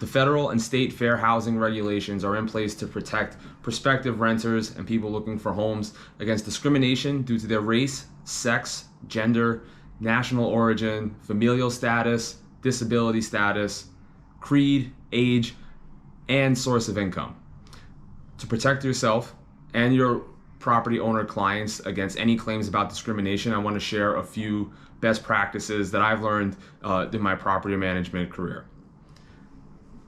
The federal and state fair housing regulations are in place to protect prospective renters and people looking for homes against discrimination due to their race, sex, gender, national origin, familial status, disability status, creed, age, and source of income. To protect yourself and your property owner clients against any claims about discrimination, I want to share a few best practices that I've learned in my property management career.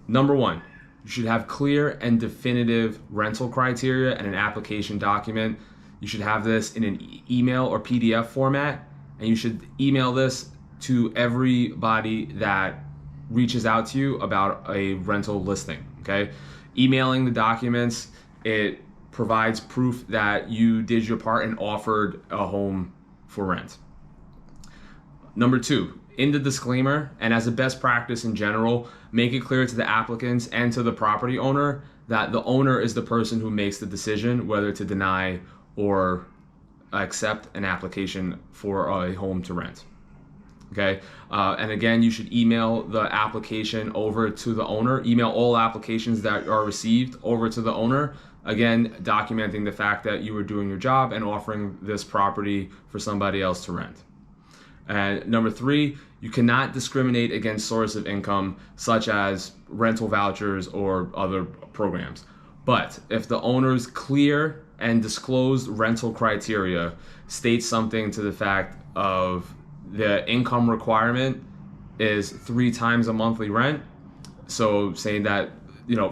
Number one, you should have clear and definitive rental criteria and an application document. You should have this in an email or PDF format, and you should email this to everybody that reaches out to you about a rental listing, okay? Emailing the documents, it provides proof that you did your part and offered a home for rent. Number two, in the disclaimer and as a best practice in general, make it clear to the applicants and to the property owner that the owner is the person who makes the decision whether to deny or accept an application for a home to rent. Okay, and again, you should email the application over to the owner. Email all applications that are received over to the owner. Again, documenting the fact that you were doing your job and offering this property for somebody else to rent. And number three, you cannot discriminate against source of income, such as rental vouchers or other programs. But if the owner's clear and disclosed rental criteria states something to the fact of the income requirement is 3 times a monthly rent, so saying that,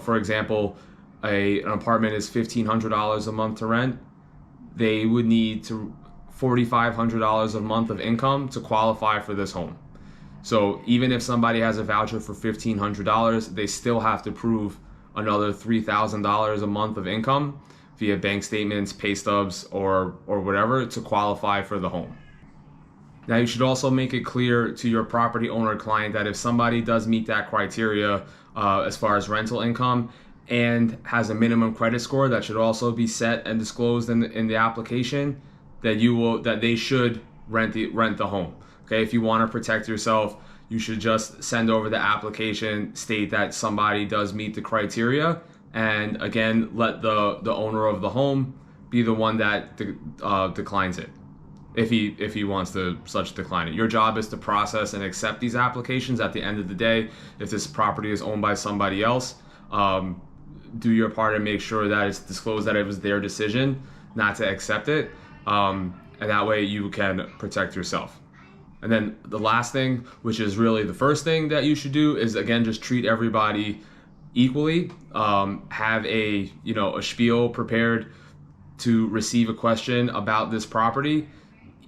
for example, an apartment is $1,500 a month to rent, they would need to $4,500 a month of income to qualify for this home. So even if somebody has a voucher for $1,500, they still have to prove another $3,000 a month of income via bank statements, pay stubs, or whatever to qualify for the home. Now, you should also make it clear to your property owner client that if somebody does meet that criteria as far as rental income and has a minimum credit score, that should also be set and disclosed in the application, that they should rent the home. Okay, if you want to protect yourself, you should just send over the application, state that somebody does meet the criteria, and again, let the owner of the home be the one that declines it, if he wants to such decline it. Your job is to process and accept these applications. At the end of the day, if this property is owned by somebody else, do your part and make sure that it's disclosed that it was their decision not to accept it, and that way you can protect yourself. And then the last thing, which is really the first thing that you should do, is again just treat everybody equally. Have a spiel prepared to receive a question about this property.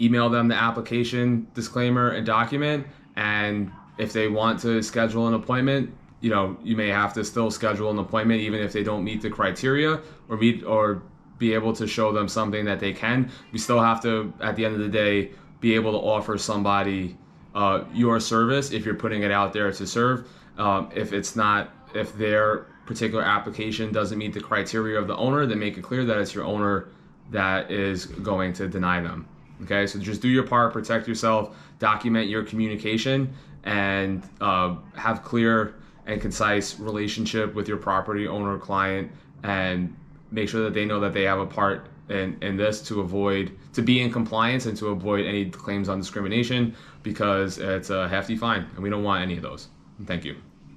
Email them the application, disclaimer, and document. And if they want to schedule an appointment, you may have to still schedule an appointment even if they don't meet the criteria or be able to show them something that they can. We still have to, at the end of the day, be able to offer somebody your service if you're putting it out there to serve. If their particular application doesn't meet the criteria of the owner, then make it clear that it's your owner that is going to deny them. Okay, so just do your part, protect yourself, document your communication, and have clear and concise relationship with your property owner client, and make sure that they know that they have a part in this to be in compliance and to avoid any claims on discrimination, because it's a hefty fine and we don't want any of those. Thank you.